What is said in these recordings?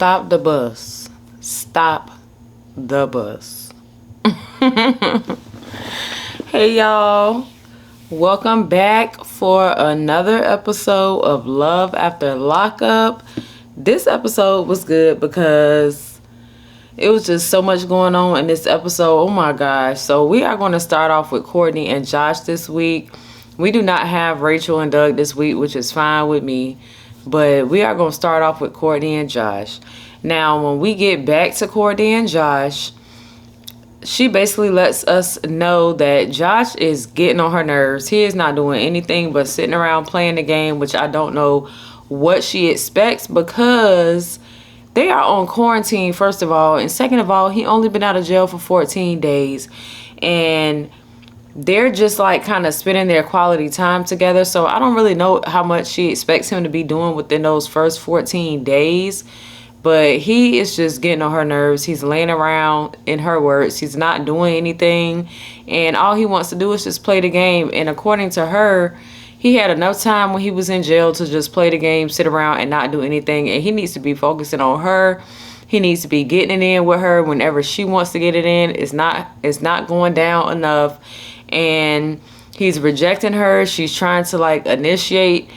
Stop the bus. Stop the bus. Hey y'all. Welcome back for another episode of Love After Lockup. This episode was good because it was just so much going on in this episode. Oh my gosh. So we are going to start off with Courtney and Josh this week. We do not have Rachel and Doug this week, which is fine with me. But we are going to start off with Courtney and Josh. Now, when we get back to Courtney and Josh, she basically lets us know that Josh is getting on her nerves. He is not doing anything but sitting around playing the game, which I don't know what she expects because they are on quarantine, first of all. And second of all, he only been out of jail for 14 days. And they're just like kind of spending their quality time together. So I don't really know how much she expects him to be doing within those first 14 days. But he is just getting on her nerves. He's laying around, in her words. He's not doing anything. And all he wants to do is just play the game. And according to her, he had enough time when he was in jail to just play the game, sit around and not do anything. And he needs to be focusing on her. He needs to be getting it in with her whenever she wants to get it in. It's not going down enough. And he's rejecting her. She's trying to like initiate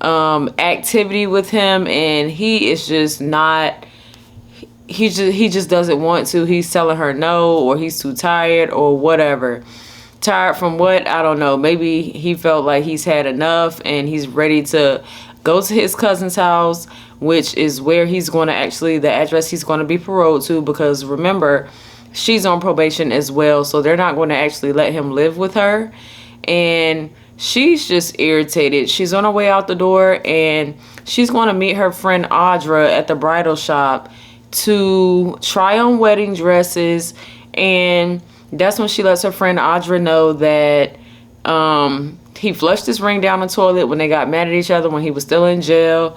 activity with him, and he is just not. He just doesn't want to. He's telling her no, or he's too tired, or whatever. Tired from what? I don't know. Maybe he felt like he's had enough, and he's ready to go to his cousin's house, which is where he's going to actually, the address he's going to be paroled to, because remember, she's on probation as well, so they're not going to actually let him live with her. And she's just irritated. She's on her way out the door, and she's going to meet her friend Audra at the bridal shop to try on wedding dresses. And that's when she lets her friend Audra know that he flushed his ring down the toilet when they got mad at each other when he was still in jail.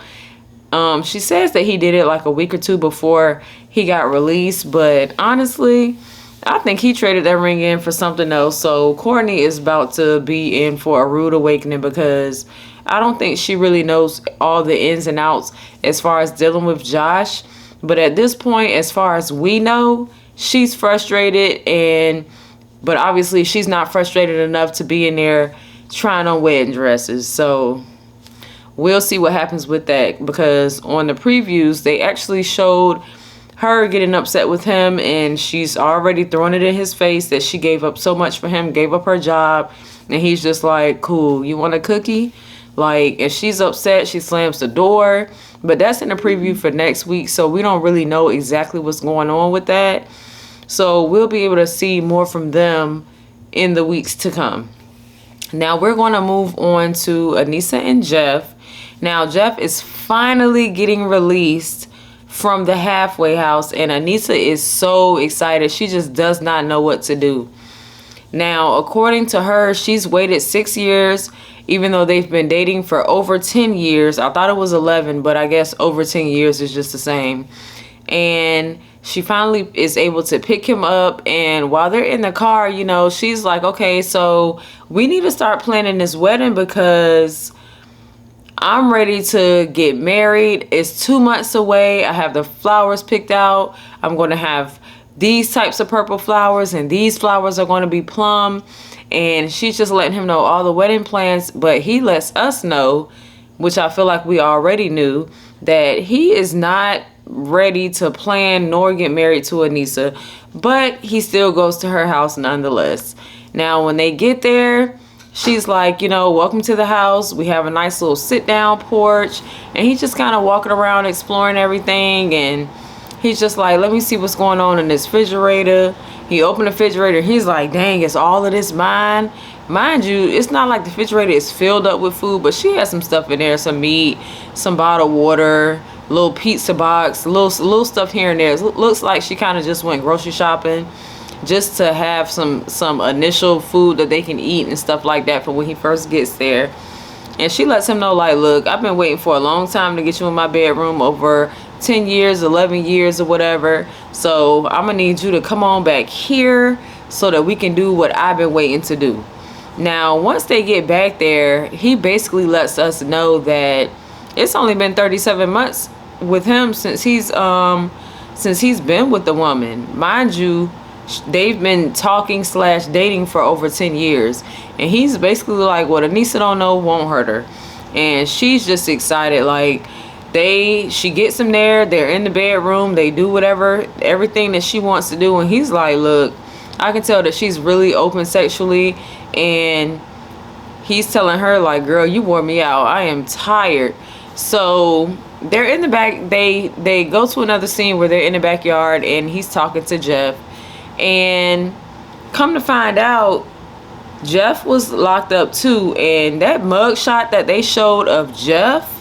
She says that he did it like a week or two before he got released, but honestly, I think he traded that ring in for something else. So Courtney is about to be in for a rude awakening because I don't think she really knows all the ins and outs as far as dealing with Josh. But at this point, as far as we know, she's frustrated, but obviously she's not frustrated enough to be in there trying on wedding dresses. So we'll see what happens with that, because on the previews, they actually showed her getting upset with him, and she's already throwing it in his face that she gave up so much for him, gave up her job, and he's just like, cool, you want a cookie? Like, if she's upset, she slams the door. But that's in the preview for next week, so we don't really know exactly what's going on with that. So we'll be able to see more from them in the weeks to come. Now we're going to move on to Anissa and Jeff. Now Jeff is finally getting released from the halfway house, and Anissa is so excited. She just does not know what to do. Now, according to her, she's waited 6 years, even though they've been dating for over 10 years. I thought it was 11, but I guess over 10 years is just the same. And she finally is able to pick him up, and while they're in the car, you know, she's like, okay, so we need to start planning this wedding because I'm ready to get married. It's 2 months away. I have the flowers picked out. I'm going to have these types of purple flowers, and these flowers are going to be plum. And she's just letting him know all the wedding plans, but he lets us know, which I feel like we already knew, that he is not ready to plan nor get married to Anissa, but he still goes to her house nonetheless. Now, when they get there, she's like, you know, welcome to the house. We have a nice little sit down porch. And he's just kind of walking around exploring everything. And he's just like, let me see what's going on in this refrigerator. He opened the refrigerator. He's like, dang, is all of this mine? Mind you, it's not like the refrigerator is filled up with food, but she has some stuff in there, some meat, some bottled water, little pizza box, little stuff here and there. It looks like she kind of just went grocery shopping just to have some initial food that they can eat and stuff like that for when he first gets there. And she lets him know, like, look, I've been waiting for a long time to get you in my bedroom, over 10 years, 11 years or whatever. So I'm gonna need you to come on back here so that we can do what I've been waiting to do. Now, once they get back there, he basically lets us know that it's only been 37 months with him since he's been with the woman. Mind you, they've been talking slash dating for over 10 years. And he's basically like, what Anissa don't know won't hurt her. And she's just excited. Like, she gets him there. They're in the bedroom. They do whatever, everything that she wants to do. And he's like, look, I can tell that she's really open sexually. And he's telling her, like, girl, you wore me out. I am tired. So they're in the back. They go to another scene where they're in the backyard. And he's talking to Jeff. And come to find out, Jeff was locked up too. And that mugshot that they showed of Jeff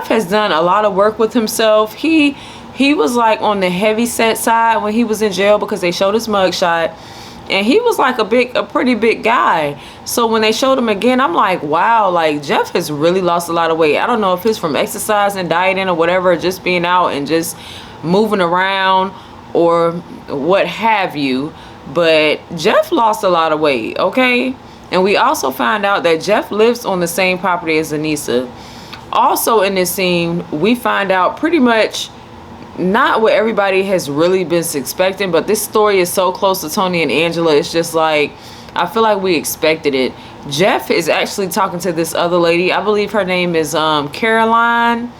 has done a lot of work with himself. He was like on the heavy set side when he was in jail, because they showed his mugshot, and he was like a pretty big guy. So when they showed him again, I'm like, wow, like Jeff has really lost a lot of weight. I don't know if it's from exercise and dieting or whatever, just being out and just moving around or what have you, but Jeff lost a lot of weight, okay? And we also find out that Jeff lives on the same property as Anissa. Also in this scene, we find out pretty much not what everybody has really been expecting, but this story is so close to Tony and Angela, it's just like, I feel like we expected it. Jeff is actually talking to this other lady. I believe her name is Caroline.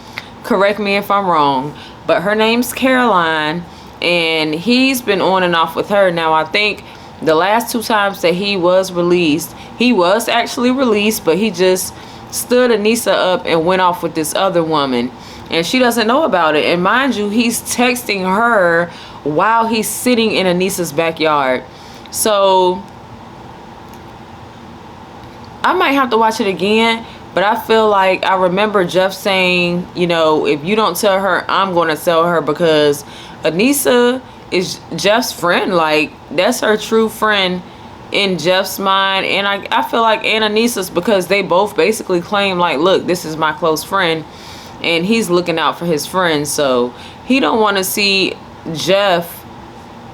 Correct me if I'm wrong, but her name's Caroline. And he's been on and off with her. Now, I think the last 2 times that he was released, he was actually released, but he just stood Anissa up and went off with this other woman. And she doesn't know about it. And mind you, he's texting her while he's sitting in Anissa's backyard. So I might have to watch it again. But I feel like I remember Jeff saying, you know, if you don't tell her, I'm going to tell her, because Anissa is Jeff's friend. Like, that's her true friend in Jeff's mind. And I feel like Anissa's, because they both basically claim, like, look, this is my close friend. And he's looking out for his friends. So he don't want to see Jeff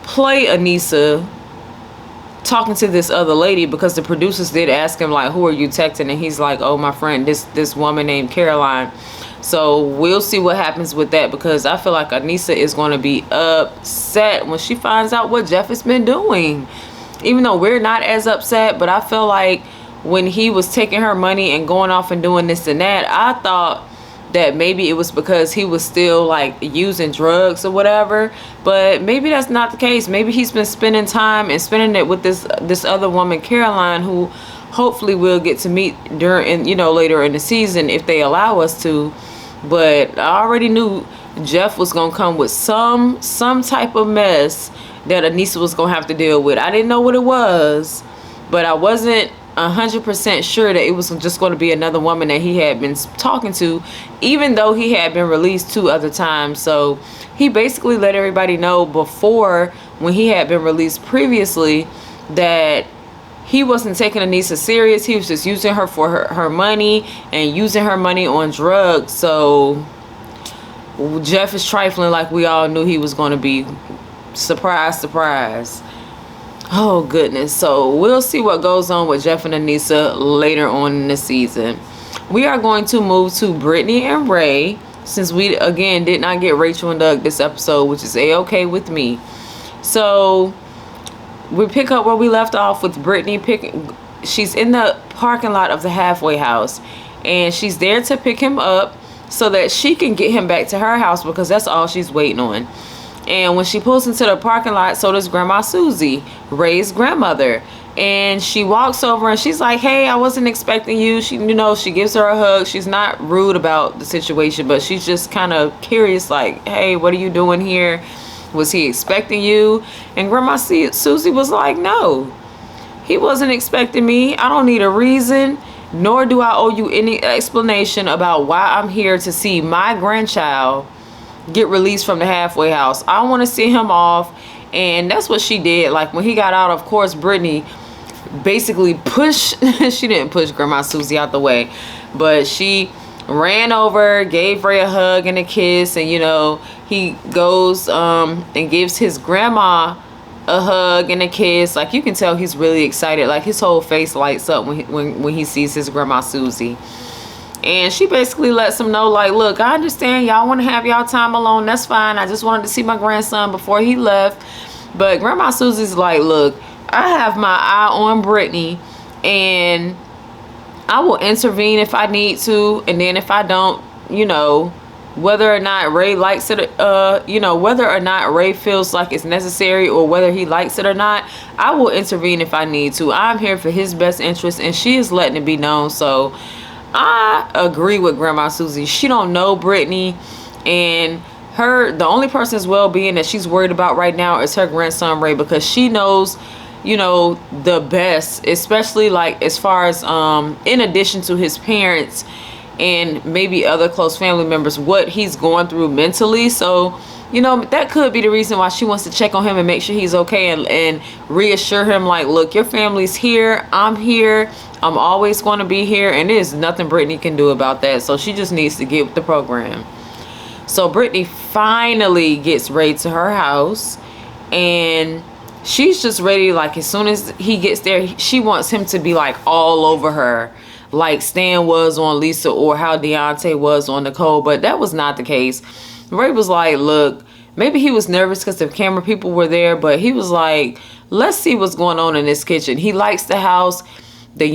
play Anissa talking to this other lady, because the producers did ask him, like, who are you texting? And he's like, oh, my friend, this woman named Caroline. So we'll see what happens with that, because I feel like Anissa is going to be upset when she finds out what Jeff has been doing. Even though we're not as upset, but I feel like when he was taking her money and going off and doing this and that, I thought that maybe it was because he was still like using drugs or whatever. But maybe that's not the case. Maybe he's been spending time and spending it with this other woman, Caroline, who hopefully we'll get to meet during, you know, later in the season if they allow us to. But I already knew Jeff was gonna come with some type of mess that Anissa was gonna have to deal with. I didn't know what it was, but I wasn't 100% sure that it was just going to be another woman that he had been talking to, even though he had been released 2 other times. So he basically let everybody know before, when he had been released previously, that he wasn't taking Anissa serious. He was just using her for her money and using her money on drugs. So Jeff is trifling like we all knew he was going to be. Surprise, surprise. Oh goodness. So we'll see what goes on with Jeff and Anissa later on in the season. We are going to move to Brittany and Ray, since we again did not get Rachel and Doug this episode, which is a-okay with me. So we pick up where we left off with Brittany she's in the parking lot of the halfway house, and she's there to pick him up so that she can get him back to her house, because that's all she's waiting on. And when she pulls into the parking lot, so does Grandma Susie, Ray's grandmother. And she walks over and she's like, hey, I wasn't expecting you. She, you know, she gives her a hug. She's not rude about the situation, but she's just kind of curious, like, hey, what are you doing here? Was he expecting you? And Grandma Susie was like, no, he wasn't expecting me. I don't need a reason, nor do I owe you any explanation about why I'm here to see my grandchild get released from the halfway house. I want to see him off. And that's what she did. Like, when he got out, of course, Brittany basically pushed she didn't push Grandma Susie out the way, but she ran over, gave Ray a hug and a kiss. And, you know, he goes and gives his grandma a hug and a kiss. Like, you can tell he's really excited. Like, his whole face lights up when he sees his Grandma Susie. And she basically lets him know, like, look, I understand y'all want to have y'all time alone. That's fine. I just wanted to see my grandson before he left. But Grandma Susie's like, look, I have my eye on Brittany, and I will intervene if I need to. And then if I don't, whether or not Ray likes it, whether or not Ray feels like it's necessary or whether he likes it or not, I will intervene if I need to. I'm here for his best interest, and she is letting it be known. So I agree with Grandma Susie. She don't know Brittany, and the only person's well-being that she's worried about right now is her grandson Ray, because she knows, the best, especially like as far as in addition to his parents and maybe other close family members, what he's going through mentally. So that could be the reason why she wants to check on him and make sure he's okay, and reassure him, like, look, your family's here, I'm here, I'm always going to be here, and there's nothing Brittany can do about that. So she just needs to get with the program. So Brittany finally gets Ray to her house, and she's just ready, like, as soon as he gets there, she wants him to be like all over her, like Stan was on Lisa or how Daonte was on Nicole. But that was not the case. Ray was like, look, maybe he was nervous because the camera people were there, but he was like, let's see what's going on in this kitchen. He likes the house. The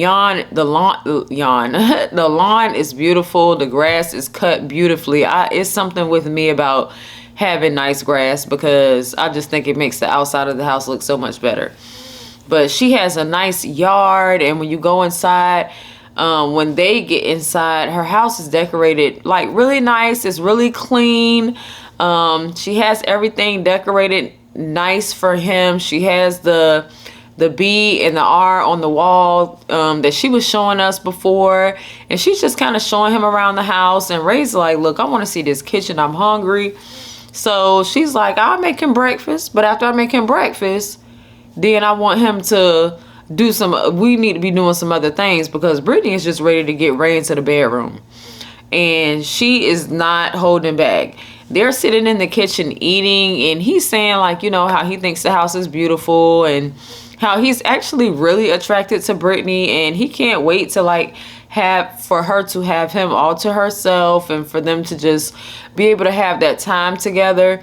lawn is beautiful. The grass is cut beautifully. It's something with me about having nice grass, because I just think it makes the outside of the house look so much better. But she has a nice yard, and when you go inside, when they get inside, her house is decorated like really nice. It's really clean. She has everything decorated nice for him. She has the B and the R on the wall that she was showing us before, and she's just kind of showing him around the house. And Ray's like, look, I want to see this kitchen, I'm hungry. So she's like, I'll make him breakfast, but after I make him breakfast, then I want him to we need to be doing some other things, because Brittany is just ready to get Ray into the bedroom, and she is not holding back. They're sitting in the kitchen eating, and he's saying, like, how he thinks the house is beautiful, and how he's actually really attracted to Brittany, and he can't wait to for her to have him all to herself, and for them to just be able to have that time together.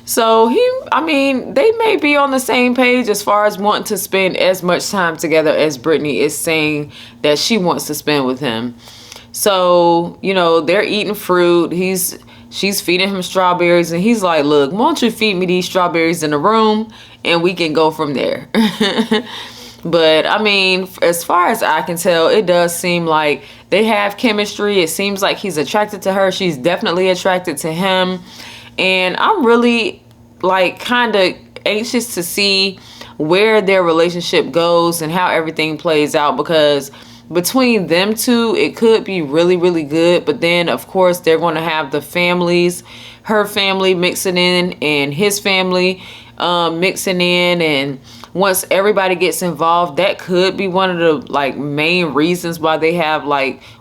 So they may be on the same page as far as wanting to spend as much time together as Brittany is saying that she wants to spend with him. So, they're eating fruit. She's feeding him strawberries, and he's like, look, why don't you feed me these strawberries in the room, and we can go from there. But as far as I can tell, it does seem like they have chemistry. It seems like he's attracted to her. She's definitely attracted to him. And I'm really kind of anxious to see where their relationship goes and how everything plays out, because between them two, it could be really, really good. But then, of course, they're going to have the families, her family mixing in and his family mixing in. And once everybody gets involved, that could be one of the main reasons why they have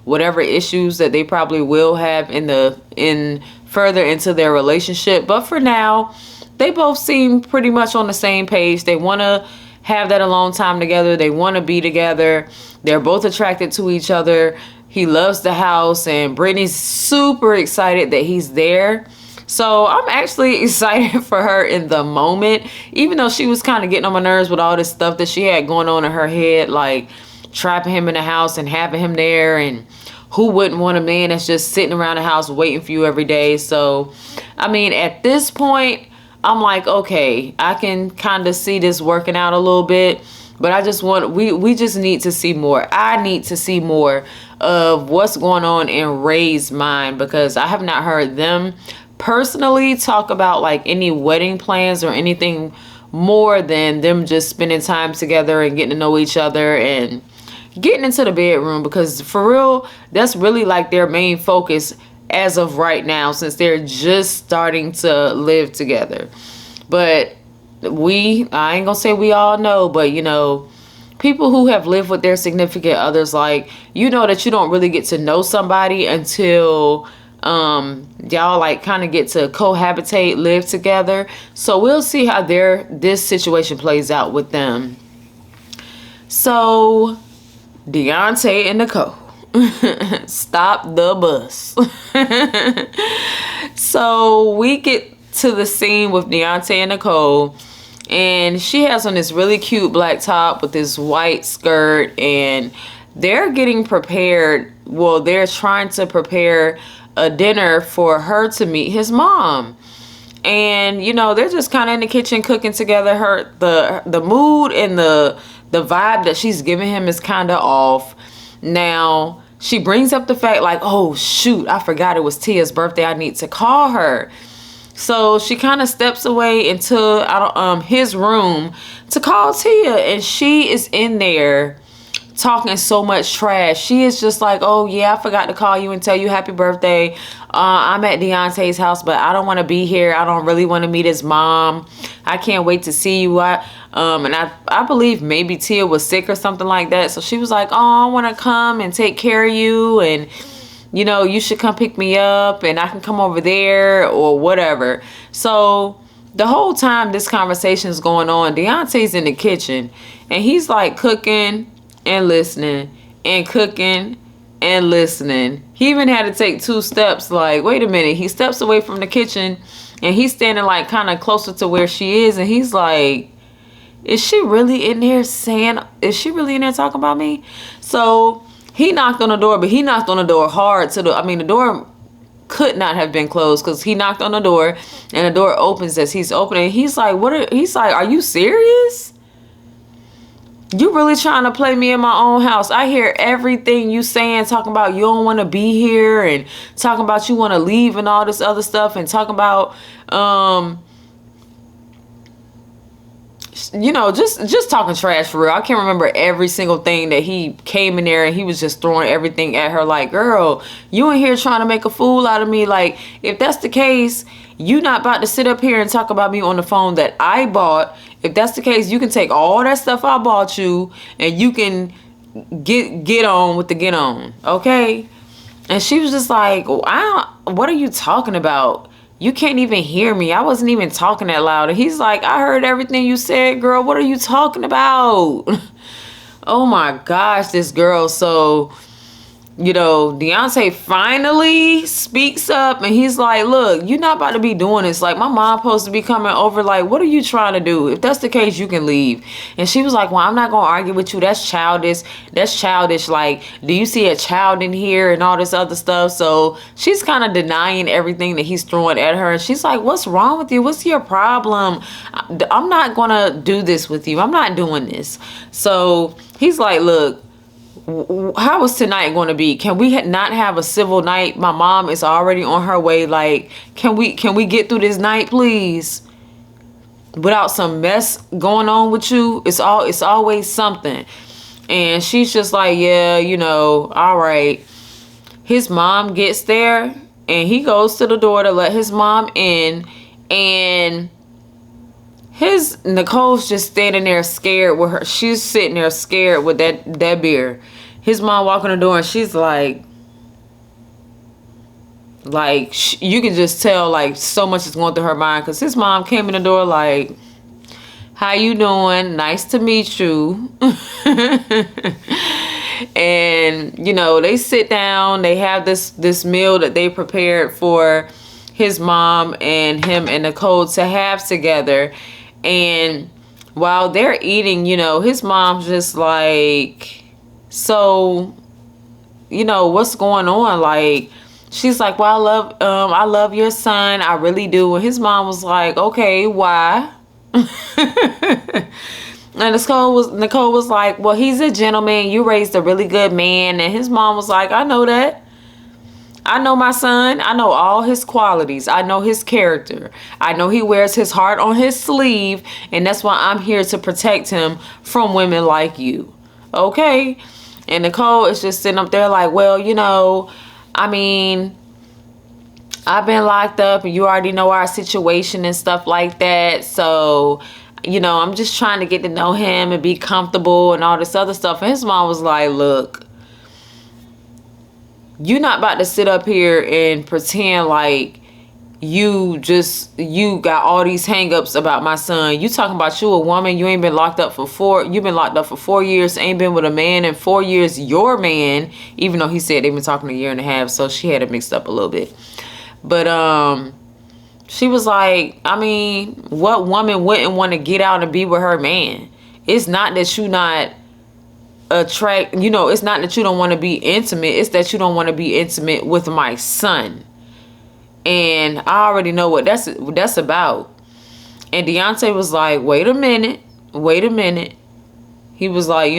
whatever issues that they probably will have in further into their relationship. But for now, they both seem pretty much on the same page. They want to have that alone time together. They want to be together. They're both attracted to each other. He loves the house, and Brittany's super excited that he's there. So I'm actually excited for her in the moment, even though she was kind of getting on my nerves with all this stuff that she had going on in her head, like trapping him in the house and having him there. And who wouldn't want a man that's just sitting around the house waiting for you every day? So, at this point, I'm like, okay, I can kind of see this working out a little bit. But I just we just need to see more. I need to see more of what's going on in Ray's mind, because I have not heard them personally talk about any wedding plans or anything more than them just spending time together and getting to know each other and getting into the bedroom, because for real, that's really their main focus as of right now, since they're just starting to live together. But I ain't gonna say we all know, but people who have lived with their significant others, that you don't really get to know somebody until y'all kind of get to cohabitate, live together. So we'll see how this situation plays out with them. So Daonte and Nicole. Stop the bus. So we get to the scene with Daonte and Nicole, and she has on this really cute black top with this white skirt, and they're getting prepared. Well, they're trying to prepare a dinner for her to meet his mom. And they're just kind of in the kitchen cooking together. The mood and the vibe that she's giving him is kind of off. Now she brings up the fact like, oh shoot, I forgot it was Tia's birthday, I need to call her. So she kind of steps away into his room to call Tia, and she is in there talking so much trash. She is just like, oh yeah, I forgot to call you and tell you happy birthday. I'm at Daonte's house, but I don't want to be here. I don't really want to meet his mom. I can't wait to see you. And I believe maybe Tia was sick or something like that. So she was like, oh, I want to come and take care of you, and you should come pick me up, and I can come over there or whatever. So the whole time this conversation is going on, Daonte's in the kitchen, and he's like cooking and listening and cooking and listening. He even had to take 2 steps, like, wait a minute. He steps away from the kitchen, and he's standing like kind of closer to where she is, and he's like, is she really in there talking about me? So he knocked on the door, but he knocked on the door hard. The door could not have been closed, because he knocked on the door, and the door opens as he's opening. He's like, are you serious? You really trying to play me in my own house? I hear everything you saying, talking about you don't want to be here, and talking about you want to leave and all this other stuff, and talking about just talking trash for real. I can't remember every single thing that he came in there and he was just throwing everything at her like, girl, you in here trying to make a fool out of me. Like, if that's the case, you not about to sit up here and talk about me on the phone that I bought. If that's the case, you can take all that stuff I bought you and you can get on with the get on, okay? And she was just like, what are you talking about? You can't even hear me. I wasn't even talking that loud. And he's like, I heard everything you said, girl. What are you talking about? Oh my gosh, this girl. So, Daonte finally speaks up, and he's like, look, you're not about to be doing this. Like, my mom supposed to be coming over. Like, what are you trying to do? If that's the case, you can leave. And she was like, well, I'm not going to argue with you. That's childish. That's childish. Like, do you see a child in here and all this other stuff? So she's kind of denying everything that he's throwing at her. And she's like, what's wrong with you? What's your problem? I'm not going to do this with you. I'm not doing this. So he's like, look, how is tonight going to be? Can we not have a civil night? My mom is already on her way. Like, can we get through this night, please? Without some mess going on with you. It's always something. And she's just like, yeah, all right. His mom gets there, and he goes to the door to let his mom in, and Nicole's just standing there scared with her. She's sitting there scared with that beer. His mom walking the door, and she's like you can just tell like so much is going through her mind, because his mom came in the door like, how you doing? Nice to meet you. And they sit down. They have this meal that they prepared for his mom and him and Nicole to have together. And while they're eating, his mom's just like, so, what's going on? Like, she's like, well, I love your son. I really do. And his mom was like, okay, why? And Nicole was like, well, he's a gentleman. You raised a really good man. And his mom was like, I know that. I know my son. I know all his qualities. I know his character. I know he wears his heart on his sleeve, and that's why I'm here to protect him from women like you. Okay? And Nicole is just sitting up there like, well, I've been locked up, and you already know our situation and stuff like that. So, I'm just trying to get to know him and be comfortable and all this other stuff. And his mom was like, look, you're not about to sit up here and pretend like you got all these hang-ups about my son. You talking about you a woman, you ain't been locked up for 4 years, ain't been with a man in 4 years, your man, even though he said they've been talking a year and a half, so she had it mixed up a little bit. But she was like, I mean, what woman wouldn't want to get out and be with her man? It's not that you not it's not that you don't want to be intimate, it's that you don't want to be intimate with my son. And I already know what that's about. And Daonte was like, wait a minute. He was like,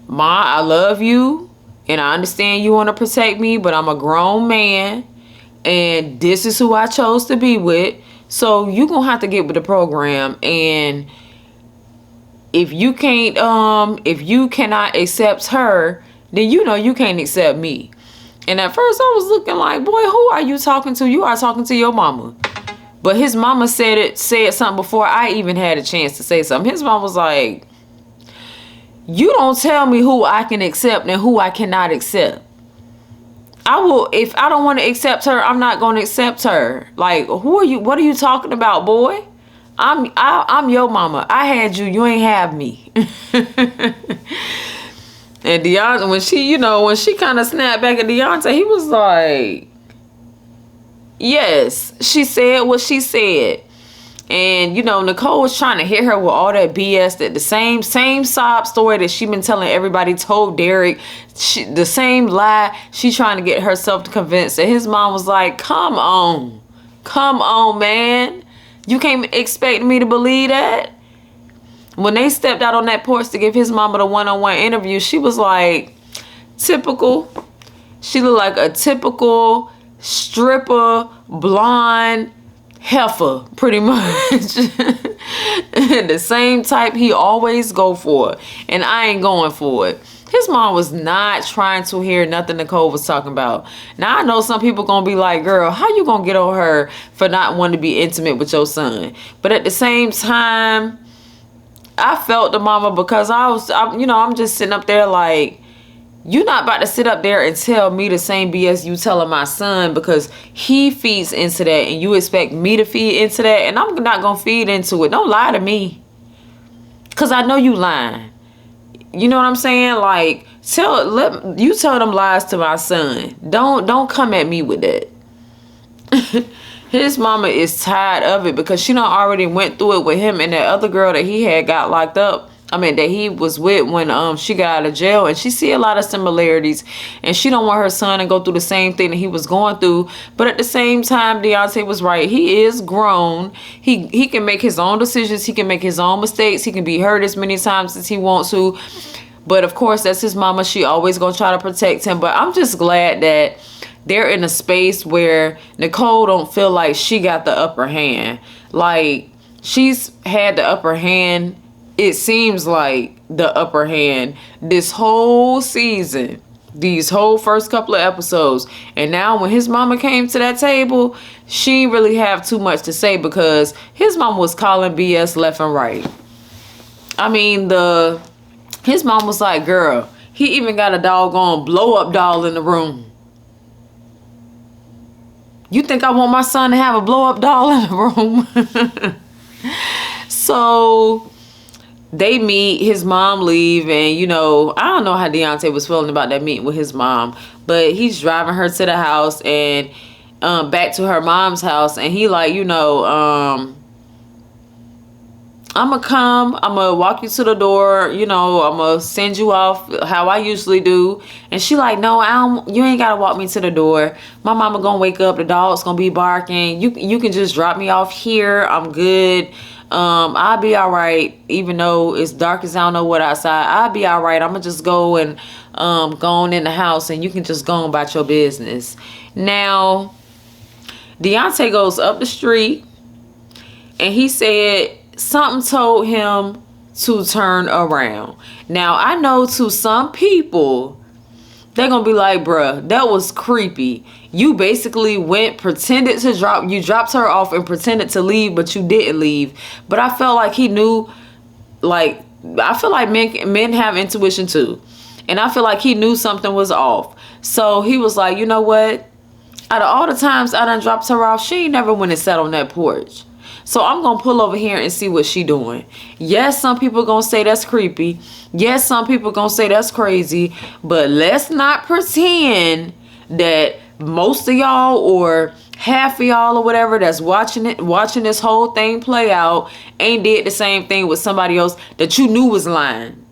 Ma, I love you. And I understand you want to protect me, but I'm a grown man. And this is who I chose to be with. So you going to have to get with the program. And if you cannot accept her, then you can't accept me. And at first I was looking like, boy, who are you talking to? You are talking to your mama. But his mama said something before I even had a chance to say something. His mom was like, you don't tell me who I can accept and who I cannot accept. If I don't want to accept her, I'm not going to accept her. Like, what are you talking about, boy? I'm your mama. I had you. You ain't have me. And Daonte, when she kind of snapped back at Daonte, he was like, yes, she said what she said. And, Nicole was trying to hit her with all that BS, that the same sob story that she been telling everybody, told Derek, the same lie. She trying to get herself to convince. And his mom was like, come on, man. You can't expect me to believe that. When they stepped out on that porch to give his mama the one-on-one interview, she was like, typical. She looked like a typical stripper, blonde heifer, pretty much. The same type he always go for. And I ain't going for it. His mom was not trying to hear nothing Nicole was talking about. Now, I know some people going to be like, girl, how you going to get on her for not wanting to be intimate with your son? But at the same time, I felt the mama, because I'm just sitting up there like, you're not about to sit up there and tell me the same BS you telling my son, because he feeds into that and you expect me to feed into that, and I'm not going to feed into it. Don't lie to me, because I know you lying. You know what I'm saying? Like, tell them lies to my son. Don't come at me with that. His mama is tired of it, because she done already went through it with him and that other girl that he had got locked up. That he was with when she got out of jail, and she see a lot of similarities, and she don't want her son to go through the same thing that he was going through. But at the same time, Daonte was right. He is grown. He can make his own decisions. He can make his own mistakes. He can be hurt as many times as he wants to. But of course, that's his mama. She always gonna try to protect him. But I'm just glad that they're in a space where Nicole don't feel like she got the upper hand. Like, she's had the upper hand. It seems like the upper hand this whole season, these whole first couple of episodes. And now when his mama came to that table, she didn't really have too much to say, because his mama was calling BS left and right. His mom was like, girl, he even got a doggone blow up doll in the room. You think I want my son to have a blow up doll in the room? So they meet, his mom leave, and I don't know how Daonte was feeling about that meeting with his mom, but he's driving her to the house and back to her mom's house, and he like, I'm gonna walk you to the door, I'm gonna send you off how I usually do. And she like, no, you ain't gotta walk me to the door. My mama gonna wake up, the dog's gonna be barking. You can just drop me off here. I'm good. I'll be all right, even though it's dark as I don't know what outside. I'll be all right. I'm gonna just go and go on in the house, and you can just go on about your business. Now, Daonte goes up the street, and he said something told him to turn around. Now, I know to some people, they're gonna be like, bruh, that was creepy. You basically dropped her off and pretended to leave, but you didn't leave. But I felt like he knew, I feel like men have intuition too. And I feel like he knew something was off. So he was like, you know what? Out of all the times I done dropped her off, she ain't never went and sat on that porch. So I'm going to pull over here and see what she doing. Yes, some people going to say that's creepy. Yes, some people going to say that's crazy. But let's not pretend that most of y'all or half of y'all or whatever that's watching this whole thing play out ain't did the same thing with somebody else that you knew was lying.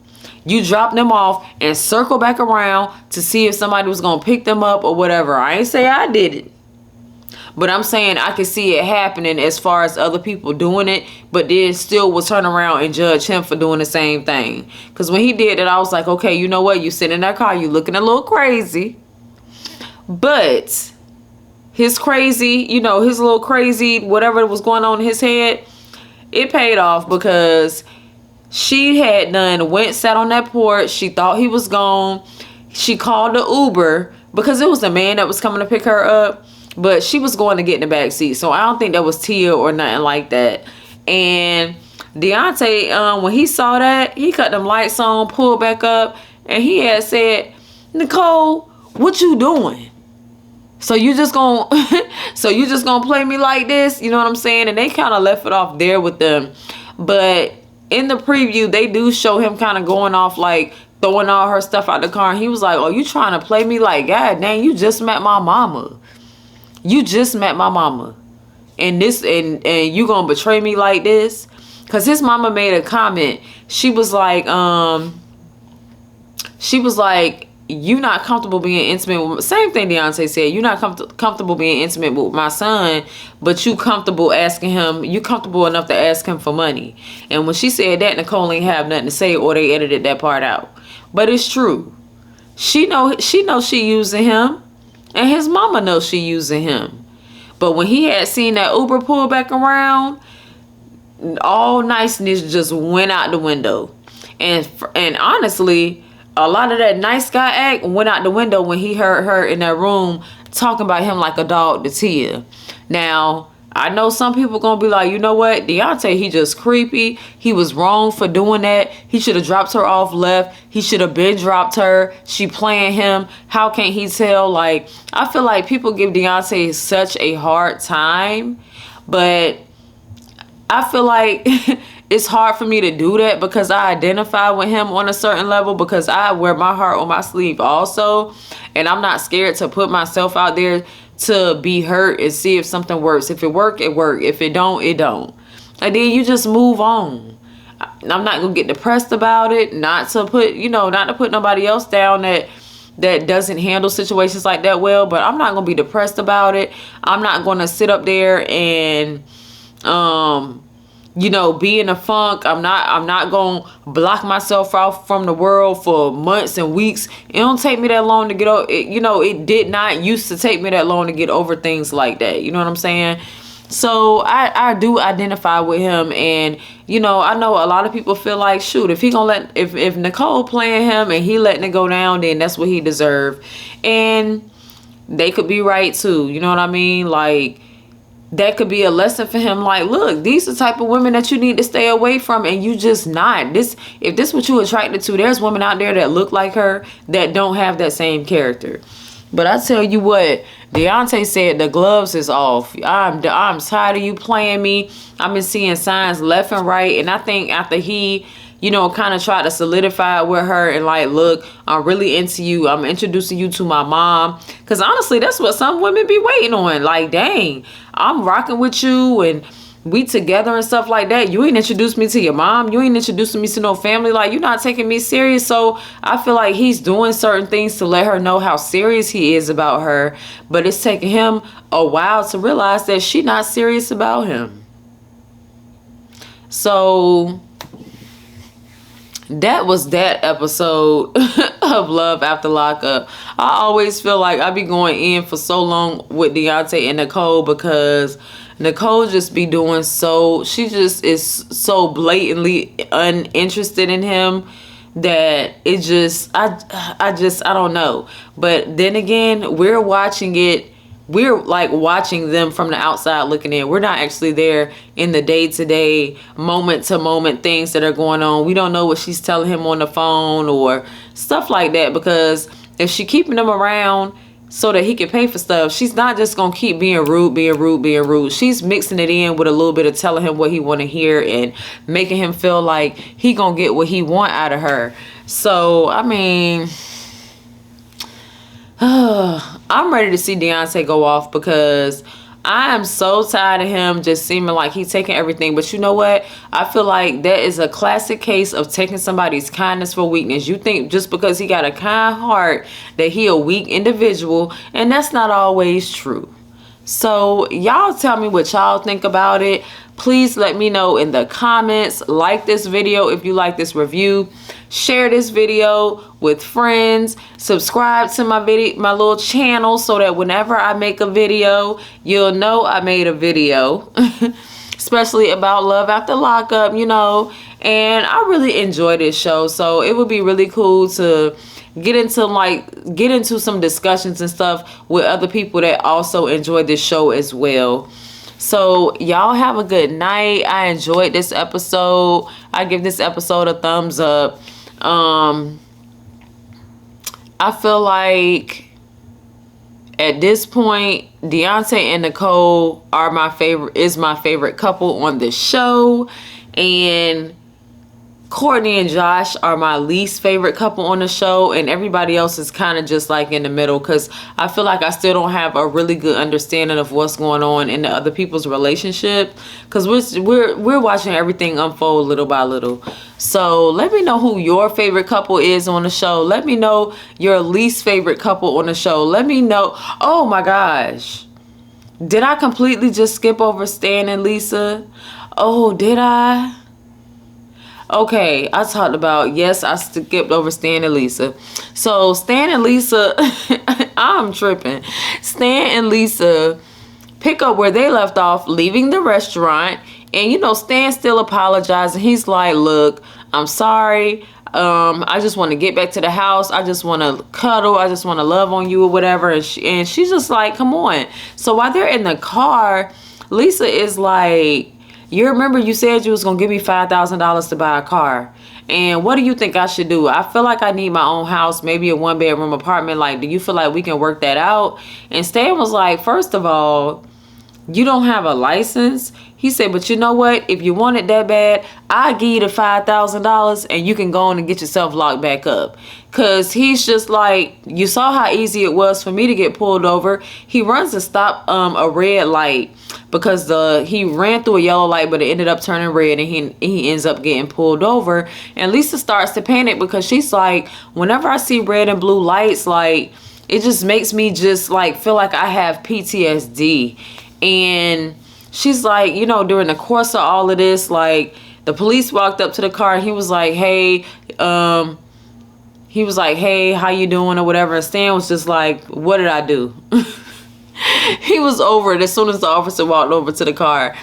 You dropped them off and circle back around to see if somebody was going to pick them up or whatever. I ain't say I did it. But I'm saying I can see it happening as far as other people doing it, but then still will turn around and judge him for doing the same thing. Because when he did it, I was like, okay, you know what? You sit in that car, you looking a little crazy. But his crazy, his little crazy, whatever was going on in his head, it paid off because she had sat on that porch. She thought he was gone. She called the Uber because it was a man that was coming to pick her up. But she was going to get in the back seat. So I don't think that was Tia or nothing like that. And Daonte, when he saw that, he cut them lights on, pulled back up. And he had said, Nicole, what you doing? So you just gonna play me like this? You know what I'm saying? And they kind of left it off there with them. But in the preview, they do show him kind of going off like throwing all her stuff out the car. And he was like, oh, you trying to play me like, God dang, you just met my mama. You just met my mama. And you gonna betray me like this? Cause his mama made a comment. She was like, you not comfortable being intimate with, same thing Daonte said, you're not comfortable being intimate with my son, but you comfortable enough to ask him for money. And when she said that, Nicole ain't have nothing to say, or they edited that part out. But it's true. She knows she using him. And his mama knows she using him. But when he had seen that Uber pull back around, all niceness just went out the window. And honestly, a lot of that nice guy act went out the window when he heard her in that room talking about him like a dog to Tia. Now, I know some people gonna be like, you know what, Daonte, he just creepy. He was wrong for doing that. He should have dropped her off left. He should have been dropped her. She playing him. How can't he tell? Like, I feel like people give Daonte such a hard time, but I feel like it's hard for me to do that because I identify with him on a certain level, because I wear my heart on my sleeve also, and I'm not scared to put myself out there to be hurt and see if something works. If it work, it work. If it don't, it don't. And then you just move on. I'm not gonna get depressed about it. Not to put nobody else down that doesn't handle situations like that well. But I'm not gonna be depressed about it. I'm not gonna sit up there and be in a funk. I'm not gonna block myself out from the world for months and weeks. It don't take me that long to get over it. It did not used to take me that long to get over things like that. You know what I'm saying? So I do identify with him, and I know a lot of people feel like, shoot, if if Nicole playing him and he letting it go down, then that's what he deserved. And they could be right too. You know what I mean? Like, that could be a lesson for him. Like, look, these are the type of women that you need to stay away from, and you just not. If this what you attracted to, there's women out there that look like her that don't have that same character. But I tell you what, Daonte said the gloves is off. I'm tired of you playing me. I've been seeing signs left and right, and I think after he kind of tried to solidify it with her and like, look, I'm really into you. I'm introducing you to my mom. Because honestly, that's what some women be waiting on. Like, dang, I'm rocking with you and we together and stuff like that. You ain't introduced me to your mom. You ain't introducing me to no family. Like, you're not taking me serious. So I feel like he's doing certain things to let her know how serious he is about her. But it's taking him a while to realize that she's not serious about him. So that was that episode of Love After Lockup. I always feel like I be going in for so long with Daonte and Nicole, because Nicole just be doing she just is so blatantly uninterested in him that it just, I don't know. But then again, we're watching it. We're like watching them from the outside looking in. We're not actually there in the day-to-day, moment-to-moment things that are going on. We don't know what she's telling him on the phone or stuff like that, because if she keeping them around so that he can pay for stuff. She's not just gonna keep being rude. She's mixing it in with a little bit of telling him what he want to hear and making him feel like he gonna get what he want out of her. So I mean, I'm ready to see Daonte go off, because I am so tired of him just seeming like he's taking everything. But you know what? I feel like that is a classic case of taking somebody's kindness for weakness. You think just because he got a kind heart that he a weak individual, and that's not always true. So y'all tell me what y'all think about it. Please let me know in the comments. Like this video if you like this review. Share this video with friends. Subscribe to my little channel, so that whenever I make a video, you'll know I made a video. Especially about Love After Lockup, you know. And I really enjoy this show, so it would be really cool to get into some discussions and stuff with other people that also enjoy this show as well. So y'all have a good night. I enjoyed this episode. I give this episode a thumbs up. I feel like at this point, Daonte and Nicole are my favorite couple on this show, and Courtney and Josh are my least favorite couple on the show, and everybody else is kind of just like in the middle, because I feel like I still don't have a really good understanding of what's going on in the other people's relationship, because we're watching everything unfold little by little. So let me know who your favorite couple is on the show. Let me know your least favorite couple on the show. Let me know. Oh my gosh, did I completely just skip over Stan and Lisa? Oh, did I? Okay, I talked about, yes, I skipped over Stan and Lisa. So Stan and Lisa, I'm tripping. Stan and Lisa pick up where they left off, leaving the restaurant. And, you know, Stan's still apologizing. He's like, look, I'm sorry. I just want to get back to the house. I just want to cuddle. I just want to love on you or whatever. And she's just like, come on. So while they're in the car, Lisa is like, you remember you said you was going to give me $5,000 to buy a car. And what do you think I should do? I feel like I need my own house, maybe a 1-bedroom apartment. Like, do you feel like we can work that out? And Stan was like, first of all, you don't have a license. He said, but you know what? If you want it that bad, I'll give you the $5,000 and you can go on and get yourself locked back up. Because he's just like, you saw how easy it was for me to get pulled over. He runs to stop a red light because he ran through a yellow light, but it ended up turning red, and he ends up getting pulled over. And Lisa starts to panic because she's like, whenever I see red and blue lights, like, it just makes me just like feel like I have PTSD. And she's like, you know, during the course of all of this, like, the police walked up to the car and he was like, hey, how you doing or whatever. And Stan was just like, what did I do? He was over it as soon as the officer walked over to the car.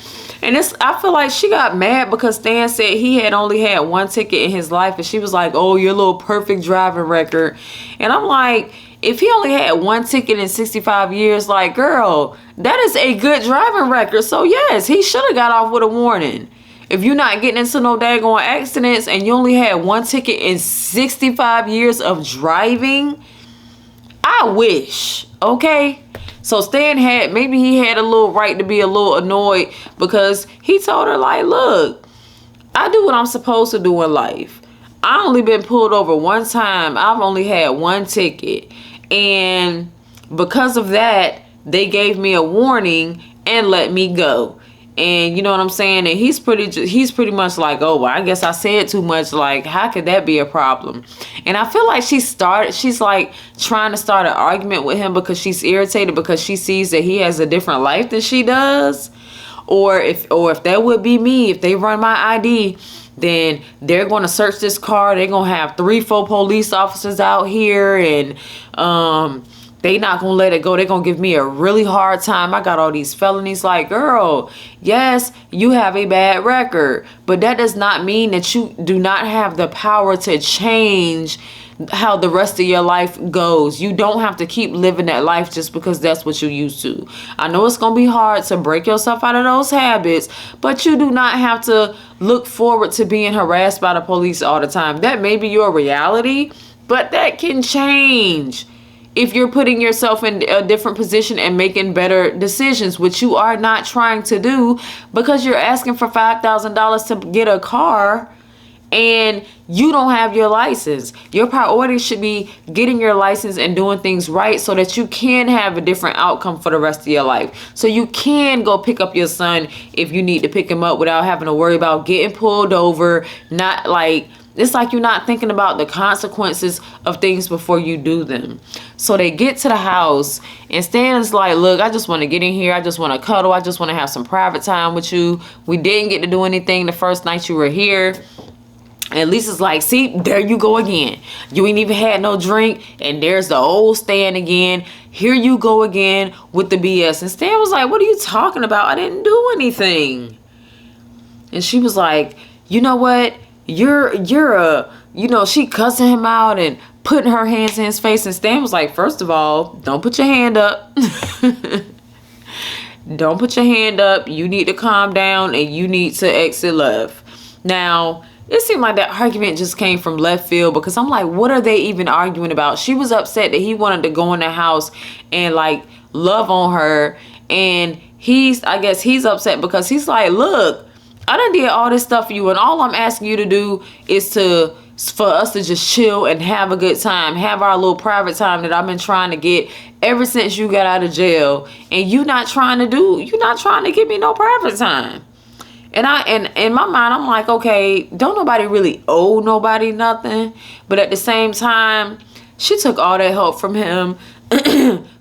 And I feel like she got mad because Stan said he had only had one ticket in his life. And she was like, oh, your little perfect driving record. And I'm like, if he only had one ticket in 65 years, like, girl, that is a good driving record. So yes, he should have got off with a warning. If you're not getting into no daggone accidents and you only had one ticket in 65 years of driving, I wish, okay? So Stan maybe he had a little right to be a little annoyed because he told her, like, look, I do what I'm supposed to do in life. I only been pulled over one time. I've only had one ticket. And because of that, they gave me a warning and let me go. And you know what I'm saying? And he's pretty much like, oh, well, I guess I said too much. Like, how could that be a problem? And I feel like she's like trying to start an argument with him because she's irritated because she sees that he has a different life than she does. Or if that would be me, if they run my ID, then they're going to search this car. They're going to have 3-4 police officers out here, and they not going to let it go. They're going to give me a really hard time. I got all these felonies. Like, girl, yes, you have a bad record, but that does not mean that you do not have the power to change how the rest of your life goes. You don't have to keep living that life just because that's what you used to. I know it's going to be hard to break yourself out of those habits, but you do not have to look forward to being harassed by the police all the time. That may be your reality, but that can change. if you're putting yourself in a different position and making better decisions, which you are not trying to do because you're asking for $5,000 to get a car and you don't have your license. Your priority should be getting your license and doing things right so that you can have a different outcome for the rest of your life. So you can go pick up your son if you need to pick him up without having to worry about getting pulled over. Not like, it's like you're not thinking about the consequences of things before you do them. So they get to the house and Stan's like, look, I just want to get in here. I just want to cuddle. I just want to have some private time with you. We didn't get to do anything the first night you were here. And Lisa's like, see, there you go again. You ain't even had no drink. And there's the old Stan again. Here you go again with the BS. And Stan was like, what are you talking about? I didn't do anything. And she was like, you know what? You're a, you know, she cussing him out and putting her hands in his face. And Stan was like, first of all, don't put your hand up. Don't put your hand up. You need to calm down and you need to exit left. Now, it seemed like that argument just came from left field because I'm like, what are they even arguing about? She was upset that he wanted to go in the house and like love on her. And I guess he's upset because he's like, look, I done did all this stuff for you. And all I'm asking you to do is for us to just chill and have a good time. Have our little private time that I've been trying to get ever since you got out of jail. And you're not trying to give me no private time. And in my mind, I'm like, okay, don't nobody really owe nobody nothing. But at the same time, she took all that help from him,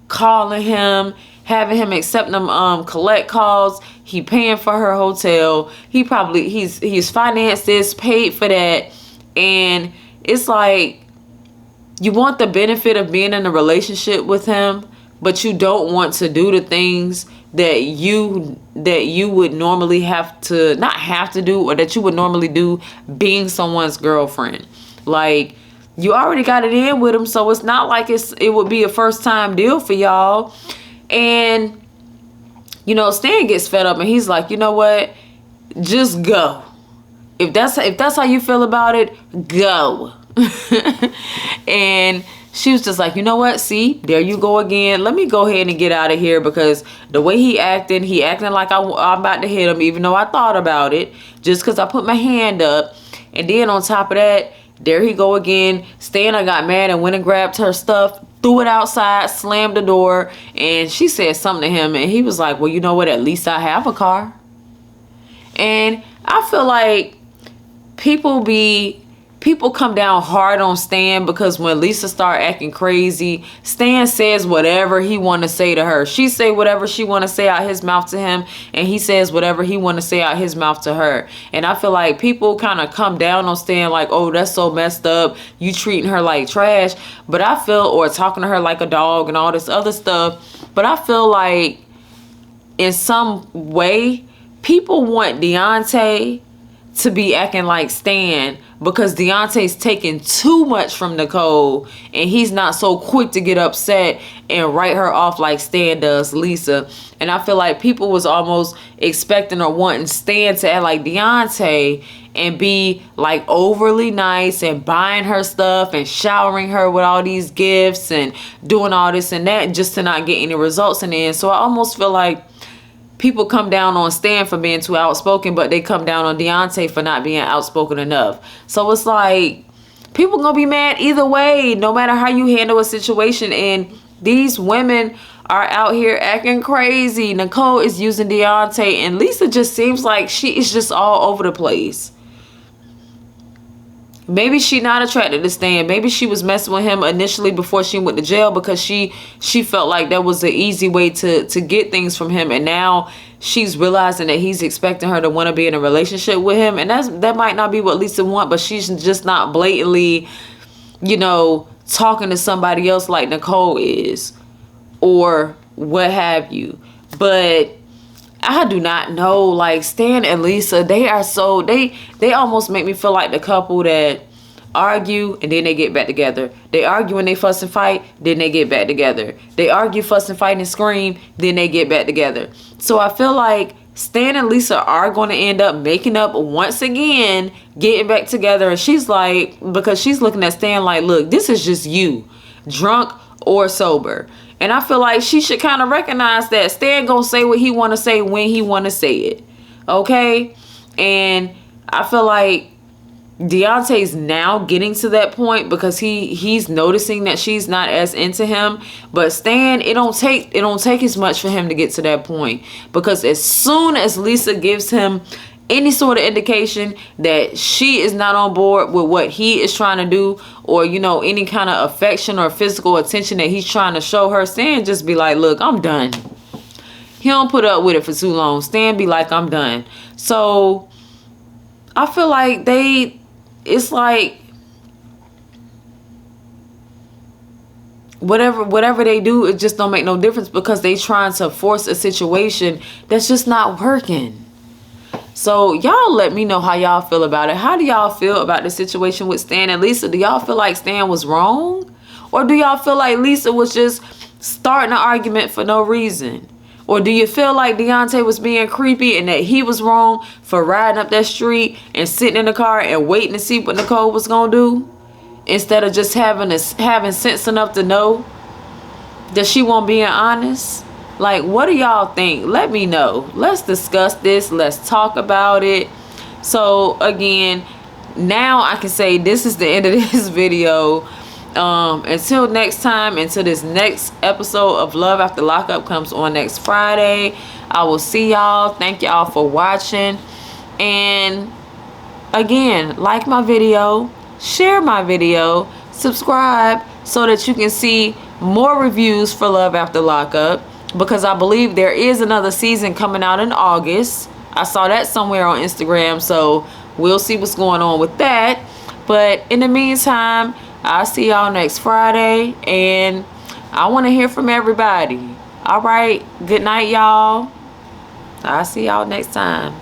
calling him, having him accept them collect calls. He paying for her hotel. He's financed this, paid for that. And it's like, you want the benefit of being in a relationship with him, but you don't want to do the things that you would normally do, or that you would normally do being someone's girlfriend. Like, you already got it in with him, so it's not like it would be a first time deal for y'all. And you know, Stan gets fed up and he's like, you know what, just go. If that's how you feel about it, go. And she was just like, you know what? See, there you go again. Let me go ahead and get out of here because the way he acting like I'm about to hit him, even though I thought about it, just because I put my hand up. And then on top of that, there he go again. Stan got mad and went and grabbed her stuff, threw it outside, slammed the door. And she said something to him. And he was like, well, you know what? At least I have a car. And I feel like people come down hard on Stan because when Lisa start acting crazy, Stan says whatever he want to say to her. She say whatever she want to say out his mouth to him, and he says whatever he want to say out his mouth to her. And I feel like people kind of come down on Stan like, oh, that's so messed up. You treating her like trash. But I feel, or talking to her like a dog and all this other stuff. But I feel like in some way, people want Daonte to be acting like Stan because Deonte's taking too much from Nicole and he's not so quick to get upset and write her off like Stan does Lisa. And I feel like people was almost expecting or wanting Stan to act like Daonte and be like overly nice and buying her stuff and showering her with all these gifts and doing all this and that just to not get any results in the end. So I almost feel like people come down on Stan for being too outspoken, but they come down on Daonte for not being outspoken enough. So it's like, people gonna be mad either way, no matter how you handle a situation. And these women are out here acting crazy. Nicole is using Daonte, and Lisa just seems like she is just all over the place. Maybe she not attracted to Stan. Maybe she was messing with him initially before she went to jail because she felt like that was the easy way to get things from him. And now she's realizing that he's expecting her to want to be in a relationship with him. And that might not be what Lisa wants, but she's just not blatantly, you know, talking to somebody else like Nicole is or what have you. But I do not know, like Stan and Lisa, they are so, they almost make me feel like the couple that argue and then they get back together. They argue and they fuss and fight, then they get back together. They argue, fuss and fight and scream, then they get back together. So I feel like Stan and Lisa are going to end up making up once again, getting back together. And she's like, because she's looking at Stan like, look, this is just you, drunk or sober. And I feel like she should kind of recognize that Stan gonna say what he want to say when he want to say it. Okay? And I feel like Daonte's now getting to that point because he's noticing that she's not as into him. But Stan, it don't take as much for him to get to that point, because as soon as Lisa gives him any sort of indication that she is not on board with what he is trying to do, or any kind of affection or physical attention that he's trying to show her, Stan just be like, look, I'm done. He don't put up with it for too long. Stan be like, I'm done. So I feel like it's like whatever they do, it just don't make no difference, because they trying to force a situation that's just not working. So y'all let me know how y'all feel about it. How do y'all feel about the situation with Stan and Lisa? Do y'all feel like Stan was wrong? Or do y'all feel like Lisa was just starting an argument for no reason? Or do you feel like Daonte was being creepy and that he was wrong for riding up that street and sitting in the car and waiting to see what Nicole was going to do, instead of just having sense enough to know that she won't be honest? Like, what do y'all think? Let me know. Let's discuss this. Let's talk about it. So again, now I can say this is the end of this video. Until next time, until this next episode of Love After Lockup comes on next Friday, I will see y'all. Thank y'all for watching. And again, like my video, share my video, subscribe so that you can see more reviews for Love After Lockup, because I believe there is another season coming out in August. I saw that somewhere on Instagram, so we'll see what's going on with that. But in the meantime, I'll see y'all next Friday, and I want to hear from everybody. All right, good night, y'all. I'll see y'all next time.